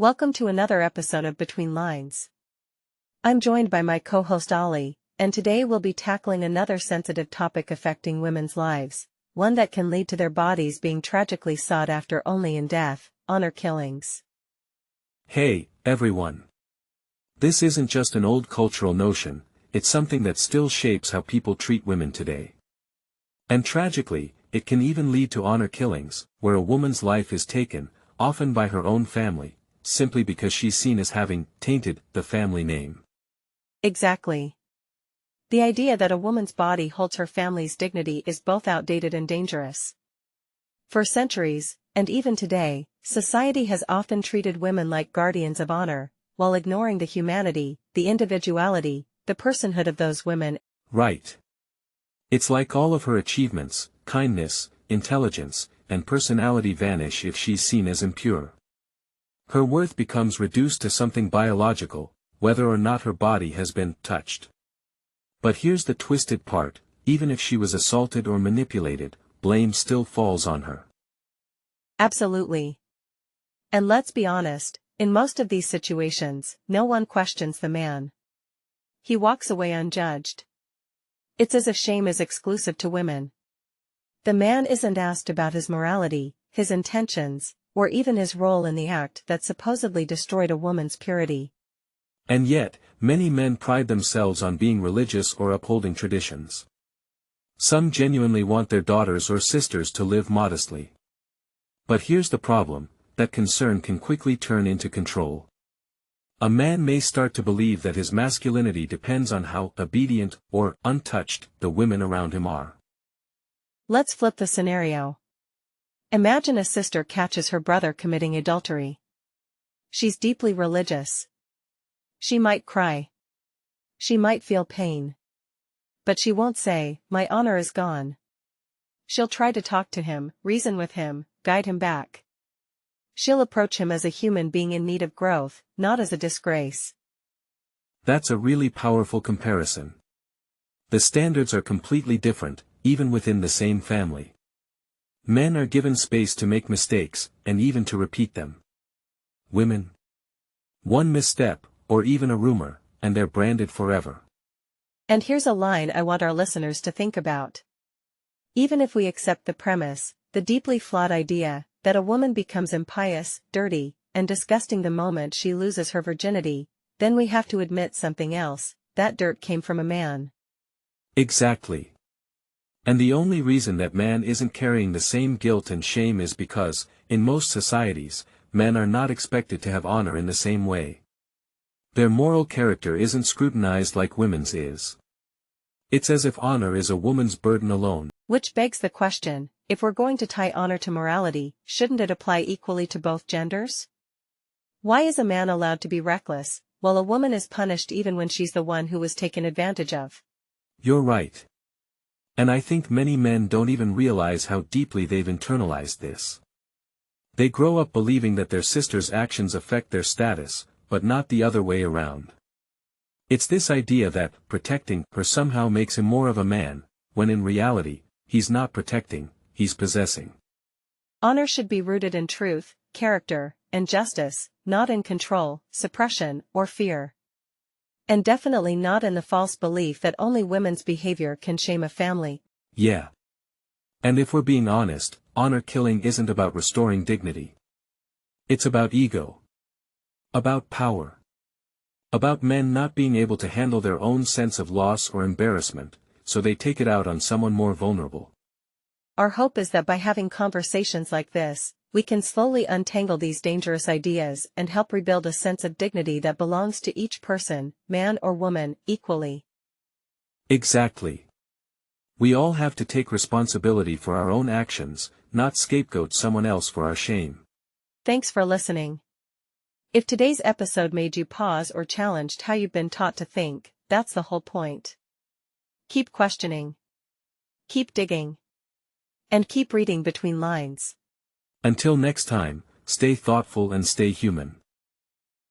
Welcome to another episode of Between Lines. I'm joined by my co-host Ollie, and today we'll be tackling another sensitive topic affecting women's lives, one that can lead to their bodies being tragically sought after only in death: honor killings. Hey, everyone. This isn't just an old cultural notion, it's something that still shapes how people treat women today. And tragically, it can even lead to honor killings, where a woman's life is taken, often by her own family, simply because she's seen as having tainted the family name. Exactly. The idea that a woman's body holds her family's dignity is both outdated and dangerous. For centuries, and even today, society has often treated women like guardians of honor, while ignoring the humanity, the individuality, the personhood of those women. Right. It's like all of her achievements, kindness, intelligence, and personality vanish if she's seen as impure. Her worth becomes reduced to something biological, whether or not her body has been touched. But here's the twisted part: even if she was assaulted or manipulated, blame still falls on her. Absolutely. And let's be honest, in most of these situations, no one questions the man. He walks away unjudged. It's as if shame is exclusive to women. The man isn't asked about his morality, his intentions, or even his role in the act that supposedly destroyed a woman's purity. And yet, many men pride themselves on being religious or upholding traditions. Some genuinely want their daughters or sisters to live modestly. But here's the problem: that concern can quickly turn into control. A man may start to believe that his masculinity depends on how obedient or untouched the women around him are. Let's flip the scenario. Imagine a sister catches her brother committing adultery. She's deeply religious. She might cry. She might feel pain. But she won't say, "My honor is gone." She'll try to talk to him, reason with him, guide him back. She'll approach him as a human being in need of growth, not as a disgrace. That's a really powerful comparison. The standards are completely different, even within the same family. Men are given space to make mistakes, and even to repeat them. Women? One misstep, or even a rumor, and they're branded forever. And here's a line I want our listeners to think about. Even if we accept the premise, the deeply flawed idea, that a woman becomes impious, dirty, and disgusting the moment she loses her virginity, then we have to admit something else: that dirt came from a man. Exactly. And the only reason that man isn't carrying the same guilt and shame is because, in most societies, men are not expected to have honor in the same way. Their moral character isn't scrutinized like women's is. It's as if honor is a woman's burden alone. Which begs the question, if we're going to tie honor to morality, shouldn't it apply equally to both genders? Why is a man allowed to be reckless, while a woman is punished even when she's the one who was taken advantage of? You're right. And I think many men don't even realize how deeply they've internalized this. They grow up believing that their sister's actions affect their status, but not the other way around. It's this idea that protecting her somehow makes him more of a man, when in reality, he's not protecting, he's possessing. Honor should be rooted in truth, character, and justice, not in control, suppression, or fear. And definitely not in the false belief that only women's behavior can shame a family. Yeah. And if we're being honest, honor killing isn't about restoring dignity. It's about ego. About power. About men not being able to handle their own sense of loss or embarrassment, so they take it out on someone more vulnerable. Our hope is that by having conversations like this, we can slowly untangle these dangerous ideas and help rebuild a sense of dignity that belongs to each person, man or woman, equally. Exactly. We all have to take responsibility for our own actions, not scapegoat someone else for our shame. Thanks for listening. If today's episode made you pause or challenged how you've been taught to think, that's the whole point. Keep questioning. Keep digging. And keep reading between lines. Until next time, stay thoughtful and stay human.